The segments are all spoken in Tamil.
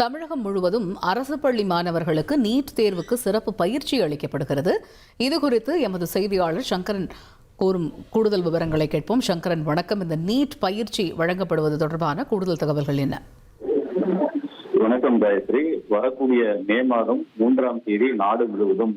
தமிழகம் முழுவதும் அரசு பள்ளி மாணவர்களுக்கு நீட் தேர்வுக்கு சிறப்பு பயிற்சி அளிக்கப்படுகிறது. இதுகுறித்து எமது செய்தியாளர் சங்கரன் கூறும் கூடுதல் விவரங்களை கேட்போம். சங்கரன், வணக்கம். இந்த நீட் பயிற்சி வழங்கப்படுவது தொடர்பான கூடுதல் தகவல்கள் என்ன? வணக்கம் காயத்ரி. வரக்கூடிய மே மாதம் 3ஆம் தேதி நாடு முழுவதும்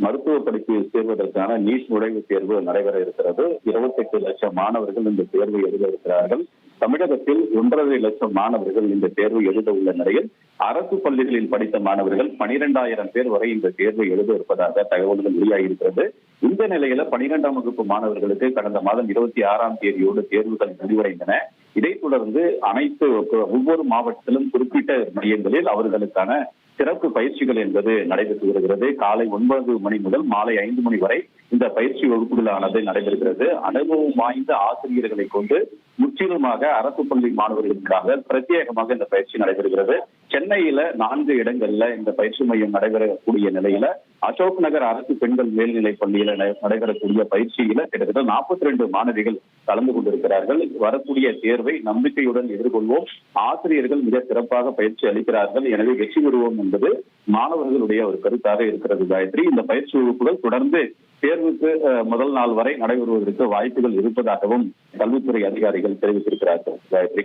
மருத்துவ படிப்பில் சேர்வதற்கான நீட் நுழைவுத் தேர்வு நடைபெற இருக்கிறது. 28 லட்சம் மாணவர்கள் இந்த தேர்வை எழுத இருக்கிறார்கள். தமிழகத்தில் 1.5 லட்சம் மாணவர்கள் இந்த தேர்வு எழுத உள்ள நிலையில் அரசு பள்ளிகளில் படித்த மாணவர்கள் 12,000 பேர் வரை இந்த தேர்வை எழுத இருப்பதாக தகவல்கள் வெளியாகியிருக்கிறது. இந்த நிலையில 12ஆம் வகுப்பு மாணவர்களுக்கு கடந்த மாதம் 26ஆம் தேதியோடு தேர்வுகள் முடிவடைந்தன. இதைத் தொடர்ந்து ஒவ்வொரு மாவட்டத்திலும் குறிப்பிட்ட மையங்களில் அவர்களுக்கான சிறப்பு பயிற்சிகள் என்பது நடைபெற்று வருகிறது. காலை 9 மணி முதல் மாலை 5 மணி வரை இந்த பயிற்சி வகுப்புகளானது நடைபெறுகிறது. அனுபவம் வாய்ந்த ஆசிரியர்களை கொண்டு முற்றிலுமாக அரசு பள்ளி மாணவர்களுக்காக பிரத்யேகமாக இந்த பயிற்சி நடைபெறுகிறது. சென்னையில 4 இடங்கள்ல இந்த பயிற்சி மையம் நடைபெறக்கூடிய நிலையில அசோக் நகர் அரசு பெண்கள் மேல்நிலைப் பள்ளியில நடைபெறக்கூடிய பயிற்சியில கிட்டத்தட்ட 42 மாணவிகள் கலந்து கொண்டிருக்கிறார்கள். வரக்கூடிய தேர்வை நம்பிக்கையுடன் எதிர்கொள்வோம். ஆசிரியர்கள் மிக சிறப்பாக பயிற்சி அளிக்கிறார்கள். எனவே வெற்றி பெறுவோம் என்பது மாணவர்களுடைய ஒரு கருத்தாக இருக்கிறது காயத்ரி. இந்த பயிற்சி வகுப்புகள் தொடர்ந்து தேர்வுக்கு முதல் நாள் வரை நடைபெறுவதற்கு வாய்ப்புகள் இருப்பதாகவும் கல்வித்துறை அதிகாரிகள் தெரிவித்திருக்கிறார்கள். காயத்ரி,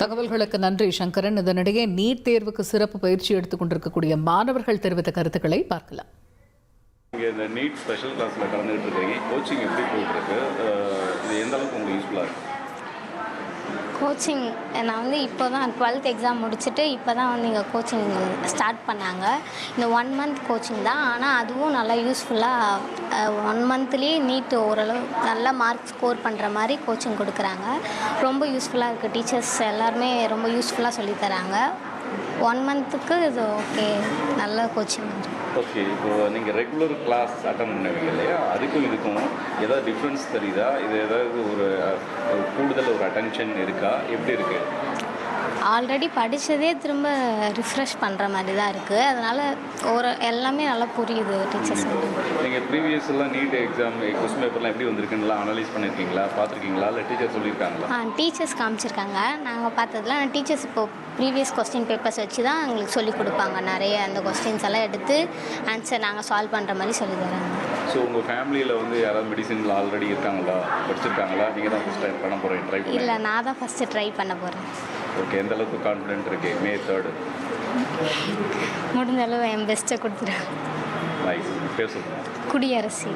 தகவல்களுக்கு நன்றி சங்கரன். இதனிடையே நீட் தேர்வுக்கு சிறப்பு பயிற்சி எடுத்துக் கொண்டிருக்கக்கூடிய மாணவர்கள் தெரிவித்த கருத்துக்களை பார்க்கலாம். இங்கே இந்த நீட் ஸ்பெஷல் கிளாஸில் கலந்துகிட்டு இருக்கீங்க. கோச்சிங் எப்படி போயிட்டு இருக்கு? இது எந்த அளவுக்கு உங்களுக்கு யூஸ்ஃபுல்லாக இருக்கு? கோச்சிங் நான் இப்போ தான் 12th எக்ஸாம் முடிச்சுட்டு இப்போ தான் இங்கே கோச்சிங் ஸ்டார்ட் பண்ணாங்க. இந்த 1 மந்த் கோச்சிங் தான். ஆனால் அதுவும் நல்லா யூஸ்ஃபுல்லாக 1 மந்த்லேயே நீட் ஓரளவு நல்ல மார்க் ஸ்கோர் பண்ணுற மாதிரி கோச்சிங் கொடுக்குறாங்க. ரொம்ப யூஸ்ஃபுல்லாக இருக்குது. டீச்சர்ஸ் எல்லாருமே ரொம்ப யூஸ்ஃபுல்லாக சொல்லித்தராங்க. 1 மந்த்துக்கு இது ஓகே, நல்ல கோச்சிங். ஓகே, இப்போ நீங்கள் ரெகுலர் கிளாஸ் அட்டன் பண்ணுவீங்க இல்லையா, அதுக்கும் இதுக்கும் ஏதாவது டிஃப்ரென்ஸ் தெரியுதா? இது ஏதாவது ஒரு கூடுதல் ஒரு அட்டென்ஷன் இருக்கா? எப்படி இருக்குது? ஆல்ரெடி படித்ததே திரும்ப ரிஃப்ரெஷ் பண்ணுற மாதிரி தான் இருக்குது. அதனால் எல்லாமே நல்லா புரியுது டீச்சர்ஸ். நீங்கள் ப்ரீவியஸ்லாம் நீட் எக்ஸாம் கொஸ்டின் பேப்பர்லாம் எப்படி வந்திருக்குன்னு அனலைஸ் பண்ணியிருக்கீங்களா, பார்த்துருக்கீங்களா, இல்லை டீச்சர் சொல்லியிருக்காங்களா? டீச்சர்ஸ் காமிச்சிருக்காங்க. நாங்கள் பார்த்ததுல டீச்சர்ஸ் இப்போது ப்ரீவியஸ் கொஸ்டின் பேப்பர்ஸ் வச்சு தான் எங்களுக்கு சொல்லிக் கொடுப்பாங்க. நிறைய அந்த கொஸ்டின்ஸ் எல்லாம் எடுத்து ஆன்சர் நாங்கள் சால்வ் பண்ணுற மாதிரி சொல்லி தராங்க. ஸோ உங்கள் ஃபேமிலியில் யாராவது மெடிசனில் ஆல்ரெடி இருக்காங்களா, படிச்சிருக்காங்களா? நீங்கள் தான் ஃபஸ்ட் டைம் பண்ண போகிறீங்க, ட்ரை பண்ண? இல்லை, நான் தான் ஃபஸ்ட்டு ட்ரை பண்ண போகிறேன். ஓகே, எந்த அளவுக்கு கான்ஃபிடென்ட் இருக்கு? May 3rd முடிஞ்ச அளவு என் பெஸ்ட்டை கொடுத்துருவேன். நைஸ். பேசுங்க. குடியரசி.